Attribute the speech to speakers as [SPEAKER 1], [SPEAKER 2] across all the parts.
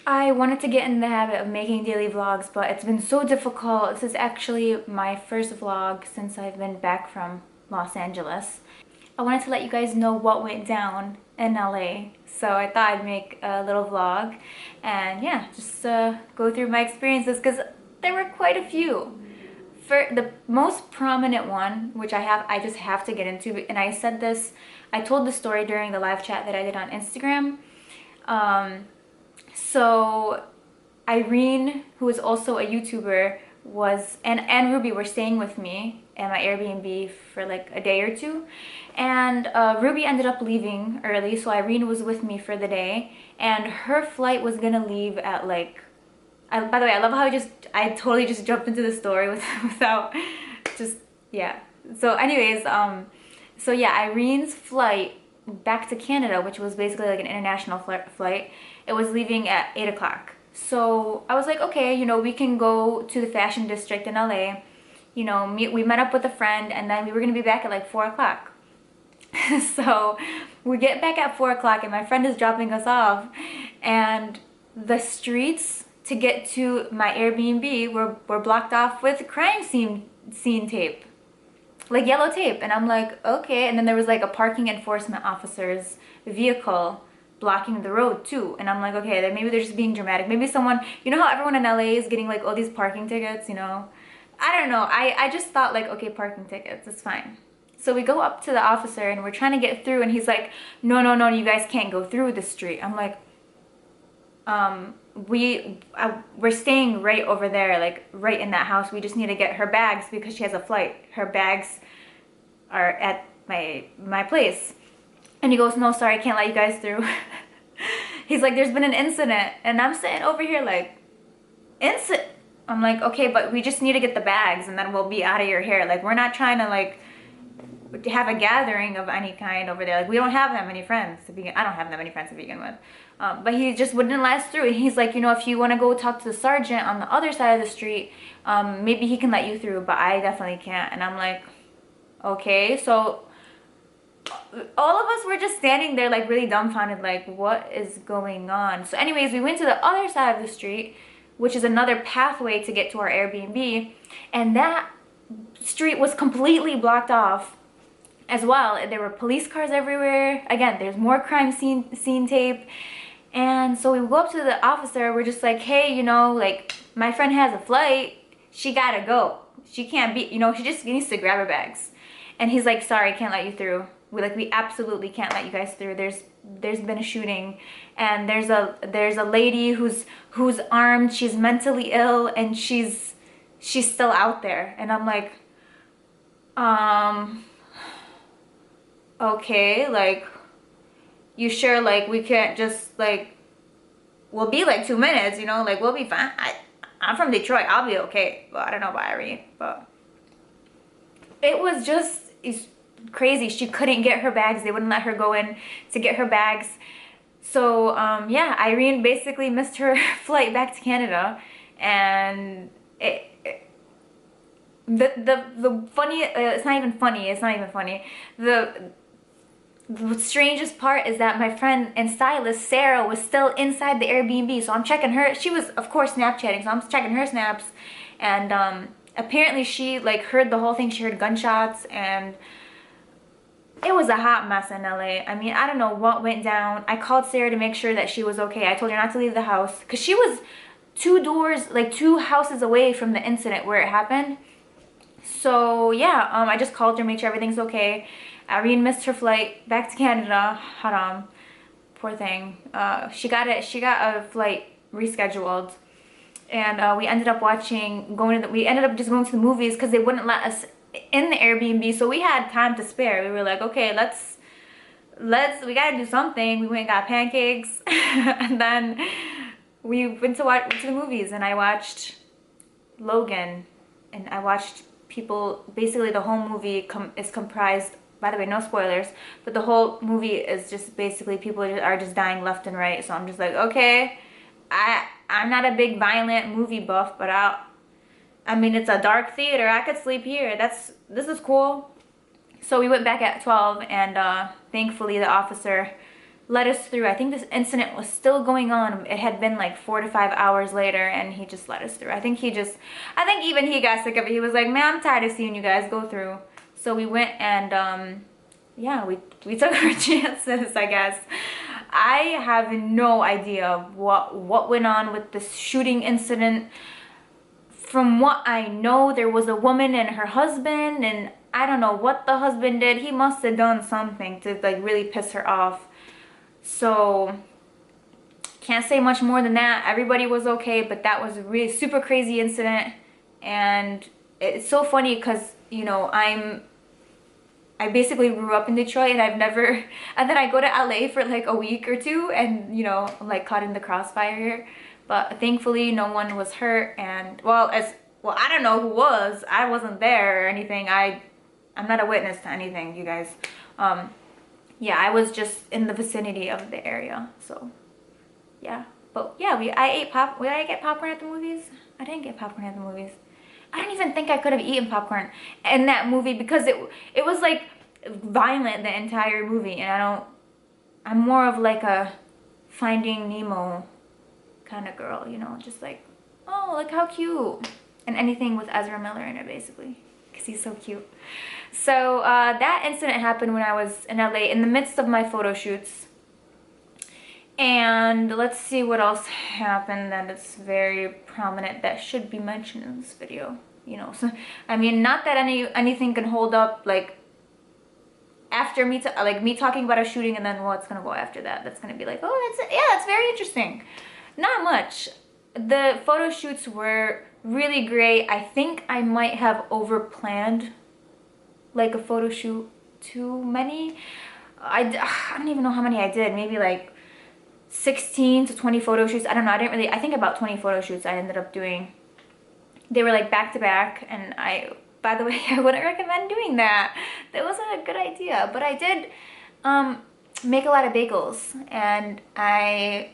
[SPEAKER 1] I wanted to get in the habit of making daily vlogs, but it's been so difficult. This is actually my first vlog since I've been back from Los Angeles. I wanted to let you guys know what went down in LA, so I thought I'd make a little vlog and yeah, just go through my experiences because there were quite a few. For the most prominent one, which I just have to get into, and I told the story during the live chat that I did on Instagram. So Irene, who is also a YouTuber, and Ruby were staying with me at my Airbnb for like a day or two. And Ruby ended up leaving early, so Irene was with me for the day. And her flight was gonna leave at like, by the way, I love how I totally just jumped into the story without just, yeah. So anyways, so yeah, Irene's flight back to Canada, which was basically like an international flight, it was leaving at 8 o'clock. So I was like, okay, we can go to the fashion district in LA. We met up with a friend and then we were gonna be back at like 4 o'clock. So we get back at 4 o'clock and my friend is dropping us off and the streets to get to my Airbnb were blocked off with crime scene tape, like yellow tape. And I'm like, okay. And then there was like a parking enforcement officer's vehicle blocking the road too. And I'm like, okay, then maybe they're just being dramatic. Maybe someone, how everyone in LA is getting like all these parking tickets, I don't know. I just thought like, okay, parking tickets, it's fine. So we go up to the officer and we're trying to get through and he's like, no, no, no, you guys can't go through the street. I'm like, we're staying right over there, like right in that house. We just need to get her bags because she has a flight. Her bags are at my place. And he goes, no, sorry, I can't let you guys through. He's like, there's been an incident. And I'm sitting over here like, incident? I'm like, okay, but we just need to get the bags and then we'll be out of your hair. Like, we're not trying to like have a gathering of any kind over there. Like, we don't have that many friends to begin. I don't have that many friends to begin with. But he just wouldn't let us through. And he's like, if you want to go talk to the sergeant on the other side of the street, maybe he can let you through, but I definitely can't. And I'm like, okay. So all of us were just standing there like really dumbfounded, like what is going on? So anyways, we went to the other side of the street, which is another pathway to get to our Airbnb, and that street was completely blocked off as well. There were police cars everywhere. Again, there's more crime scene tape. And so we go up to the officer, we're just like, hey, like my friend has a flight, she gotta go, she can't be, she just needs to grab her bags. And he's like, sorry, I can't let you through. We absolutely can't let you guys through. There's been a shooting, and there's a lady who's armed. She's mentally ill, and she's still out there. And I'm like, okay, like, you sure? Like, we can't just like, we'll be like 2 minutes, like we'll be fine. I'm from Detroit. I'll be okay. Well, I don't know about Irene, but it was just crazy. She couldn't get her bags. They wouldn't let her go in to get her bags. So yeah, Irene basically missed her flight back to Canada, and the funny, it's not even funny. The strangest part is that my friend and stylist Sarah was still inside the Airbnb, so I'm checking her. She was of course Snapchatting, so I'm checking her snaps, and apparently she like heard the whole thing. She heard gunshots, and it was a hot mess in LA. I mean, I don't know what went down. I called Sarah to make sure that she was okay. I told her not to leave the house because she was two houses away from the incident where it happened. So yeah, I just called her, made sure everything's okay. Irene missed her flight back to Canada. Haram, poor thing. She got a flight rescheduled, and we ended up we ended up just going to the movies because they wouldn't let us in the Airbnb, so we had time to spare. We were like, okay, we gotta do something. We went and got pancakes, and then we went to the movies, and I watched Logan, and I watched people. Basically, the whole movie is comprised. By the way, no spoilers, but the whole movie is just basically people are just dying left and right. So I'm just like, okay, I'm not a big violent movie buff, but I mean, it's a dark theater. I could sleep here. This is cool. So we went back at 12, and thankfully the officer let us through. I think this incident was still going on. It had been like 4 to 5 hours later, and he just let us through. I think even he got sick of it. He was like, man, I'm tired of seeing you guys go through. So we went and yeah, we took our chances, I guess. I have no idea what went on with this shooting incident. From what I know, there was a woman and her husband, and I don't know what the husband did. He must have done something to like really piss her off. So can't say much more than that. Everybody was okay, but that was a really super crazy incident. And it's so funny because, you know, I basically grew up in Detroit, and and then I go to LA for like a week or two, and, you know, I'm like caught in the crossfire here. But thankfully no one was hurt, and well, I don't know who was. I wasn't there or anything. I'm not a witness to anything, you guys. Yeah, I was just in the vicinity of the area, so yeah. But yeah, Did I get popcorn at the movies? I didn't get popcorn at the movies. I don't even think I could have eaten popcorn in that movie because it was like violent the entire movie, and I'm more of like a Finding Nemo kind of girl, you know, just like, oh, look how cute. And anything with Ezra Miller in it, basically, because he's so cute. So that incident happened when I was in LA in the midst of my photo shoots. And let's see what else happened that is very prominent that should be mentioned in this video. You know, so I mean, not that anything can hold up like after me talking about a shooting, and then what's gonna go after that. That's gonna be like, oh, that's very interesting. Not much. The photo shoots were really great. I think I might have overplanned like a photo shoot too many. I don't even know how many I did. Maybe like 16 to 20 photo shoots. I don't know. I think about 20 photo shoots I ended up doing. They were like back to back, and by the way, I wouldn't recommend doing that. That wasn't a good idea, but I did make a lot of bagels, and I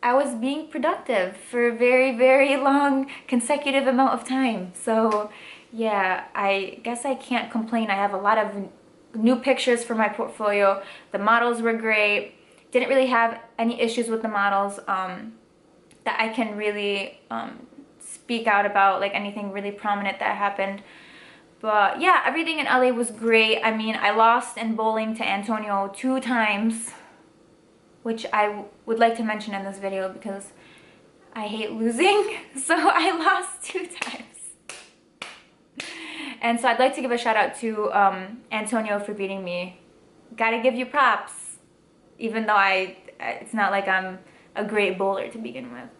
[SPEAKER 1] was being productive for a very, very long consecutive amount of time. So yeah, I guess I can't complain. I have a lot of new pictures for my portfolio. The models were great. Didn't really have any issues with the models that I can really speak out about, like anything really prominent that happened. But yeah, everything in LA was great. I mean, I lost in bowling to Antonio 2 times, which I would like to mention in this video because I hate losing. So I lost 2 times. And so I'd like to give a shout out to Antonio for beating me. Gotta give you props, even though it's not like I'm a great bowler to begin with.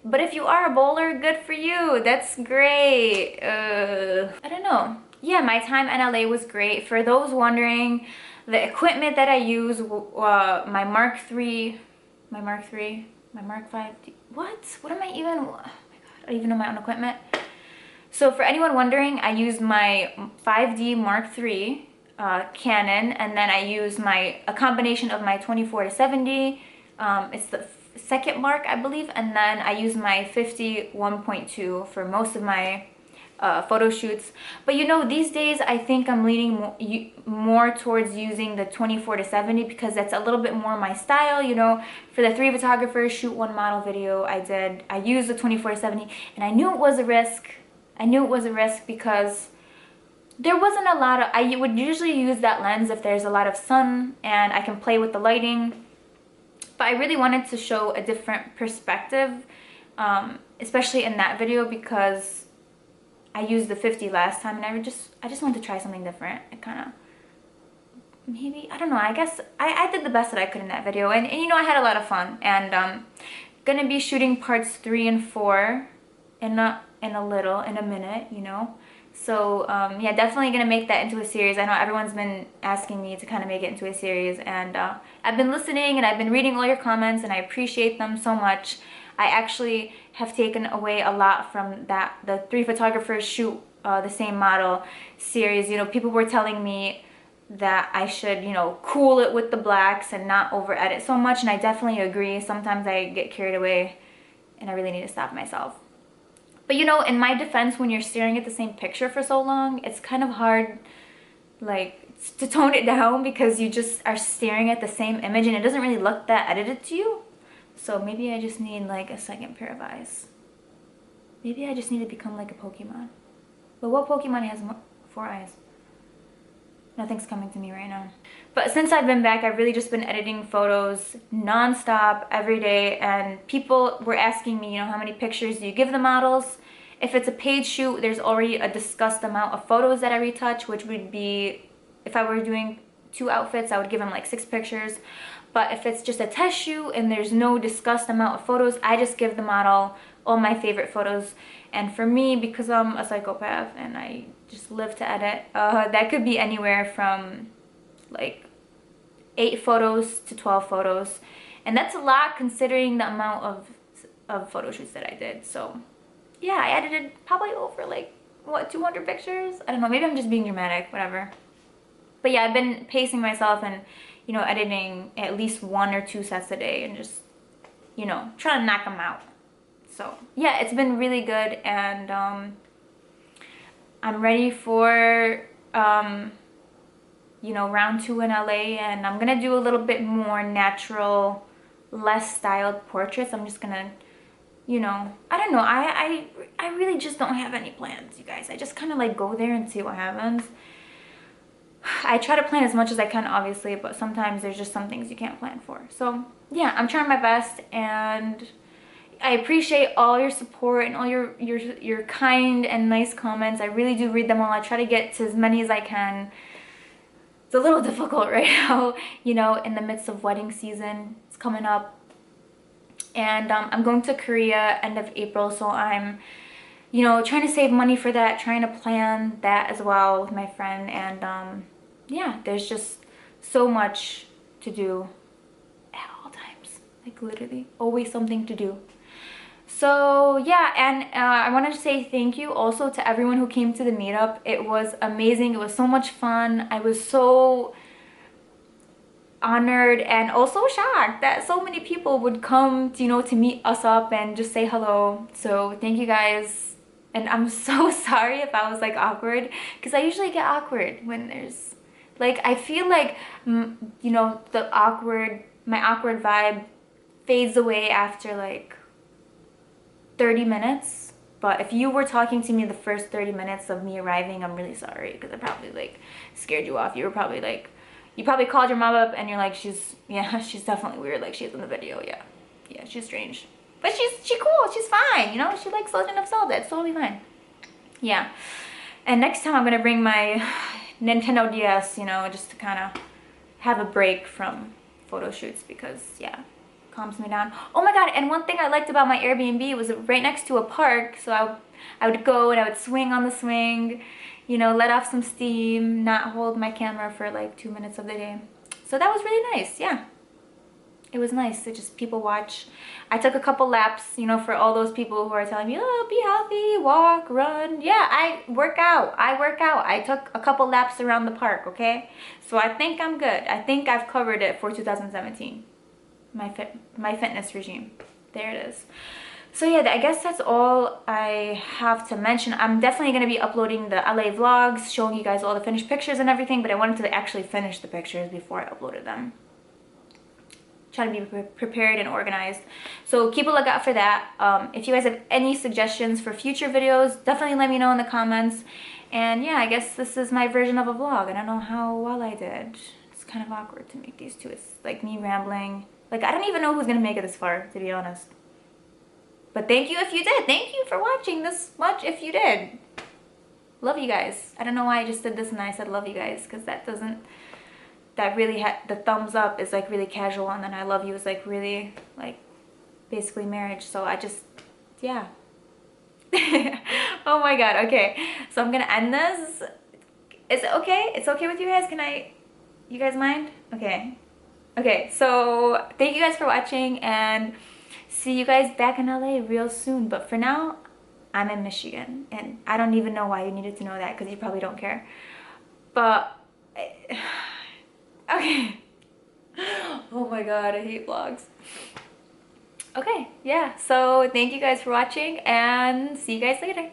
[SPEAKER 1] But if you are a bowler, good for you. That's great. I don't know. Yeah, my time in LA was great. For those wondering, the equipment that I use, my Mark 3, my Mark 5, what am I even, oh my god, I don't even know my own equipment. So for anyone wondering, I use my 5D Mark III Canon, and then I use a combination of my 24-70, it's the second mark, I believe, and then I use my 50 1.2 for most of my photo shoots. But you know, these days I think I'm leaning more towards using the 24-70 because that's a little bit more my style. You know, for the 3 photographers shoot 1 model video I used the 24-70, and I knew it was a risk. I knew it was a risk because there wasn't a lot of, I would usually use that lens if there's a lot of sun and I can play with the lighting. But I really wanted to show a different perspective, especially in that video, because I used the 50 last time, and I just wanted to try something different. It kind of, maybe, I don't know, I guess I did the best that I could in that video, and you know, I had a lot of fun. And gonna be shooting parts 3 and 4 in a minute, you know. So yeah, definitely gonna make that into a series. I know everyone's been asking me to kind of make it into a series, and I've been listening and I've been reading all your comments, and I appreciate them so much. I actually have taken away a lot from the 3 photographers shoot the same model series. You know, people were telling me that I should, you know, cool it with the blacks and not over edit so much, and I definitely agree. Sometimes I get carried away and I really need to stop myself. But you know, in my defense, when you're staring at the same picture for so long, it's kind of hard, like, to tone it down because you just are staring at the same image and it doesn't really look that edited to you. So maybe I just need like a second pair of eyes. Maybe I just need to become like a Pokemon. But what Pokemon has 4 eyes? Nothing's coming to me right now. But since I've been back, I've really just been editing photos non-stop every day, and people were asking me, you know, how many pictures do you give the models? If it's a paid shoot, there's already a discussed amount of photos that I retouch, which would be, if I were doing 2 outfits, I would give them like 6 pictures. But if it's just a test shoot and there's no discussed amount of photos, I just give the model all my favorite photos. And for me, because I'm a psychopath and I just live to edit, that could be anywhere from like 8 photos to 12 photos. And that's a lot considering the amount of photo shoots that I did. So yeah, I edited probably over like, what, 200 pictures? I don't know, maybe I'm just being dramatic, whatever. But yeah, I've been pacing myself and, you know, editing at least 1 or 2 sets a day and just, you know, trying to knock them out. So yeah, it's been really good, and I'm ready for you know, round 2 in LA, and I'm gonna do a little bit more natural, less styled portraits. I'm just gonna, you know, I don't know, I really just don't have any plans, you guys. I just kind of like go there and see what happens. I try to plan as much as I can, obviously, but sometimes there's just some things you can't plan for. So yeah, I'm trying my best, and I appreciate all your support and all your kind and nice comments. I really do read them all. I try to get to as many as I can. It's a little difficult right now, you know, in the midst of wedding season. It's coming up. And I'm going to Korea end of April, so I'm, you know, trying to save money for that, trying to plan that as well with my friend. And yeah, there's just so much to do at all times. Like literally, always something to do. So yeah, and I wanted to say thank you also to everyone who came to the meetup. It was amazing. It was so much fun. I was so honored and also shocked that so many people would come to, you know, to meet us up and just say hello. So thank you guys. And I'm so sorry if I was like awkward, because I usually get awkward when there's like, I feel like, you know, my awkward vibe fades away after like 30 minutes. But if you were talking to me the first 30 minutes of me arriving, I'm really sorry, because I probably like scared you off. You were probably like, you probably called your mom up and you're like, she's definitely weird, like she's in the video. Yeah, she's strange, but she's cool, she's fine, you know, she likes Legend of Zelda, it's totally fine. Yeah, and next time I'm gonna bring my Nintendo DS, you know, just to kind of have a break from photo shoots, because yeah, calms me down. Oh my god, and one thing I liked about my Airbnb was right next to a park, so I would go and I would swing on the swing, you know, let off some steam, not hold my camera for like 2 minutes of the day. So that was really nice. Yeah, it was nice to just people watch. I took a couple laps, you know, for all those people who are telling me, oh, be healthy, walk, run. Yeah, I work out. I took a couple laps around the park, okay? So I think I'm good. I think I've covered it for 2017. My fitness regime. There it is. So yeah, I guess that's all I have to mention. I'm definitely going to be uploading the LA vlogs, showing you guys all the finished pictures and everything, but I wanted to actually finish the pictures before I uploaded them. Try to be prepared and organized. So keep a lookout for that. If you guys have any suggestions for future videos, definitely let me know in the comments. And yeah, I guess this is my version of a vlog. I don't know how well I did. It's kind of awkward to make these two. It's like me rambling. Like, I don't even know who's gonna make it this far, to be honest. But thank you if you did. Thank you for watching this much if you did. Love you guys. I don't know why I just did this and I said love you guys, because that doesn't, that really, the thumbs up is like really casual, and then I love you is like really, like, basically marriage. So I just, yeah. Oh my god, okay. So I'm gonna end this. Is it okay? It's okay with you guys? You guys mind? Okay. Okay, so thank you guys for watching, and see you guys back in LA real soon. But for now, I'm in Michigan, and I don't even know why you needed to know that, because you probably don't care. But, okay. Oh my god, I hate vlogs. Okay, yeah, so thank you guys for watching, and see you guys later.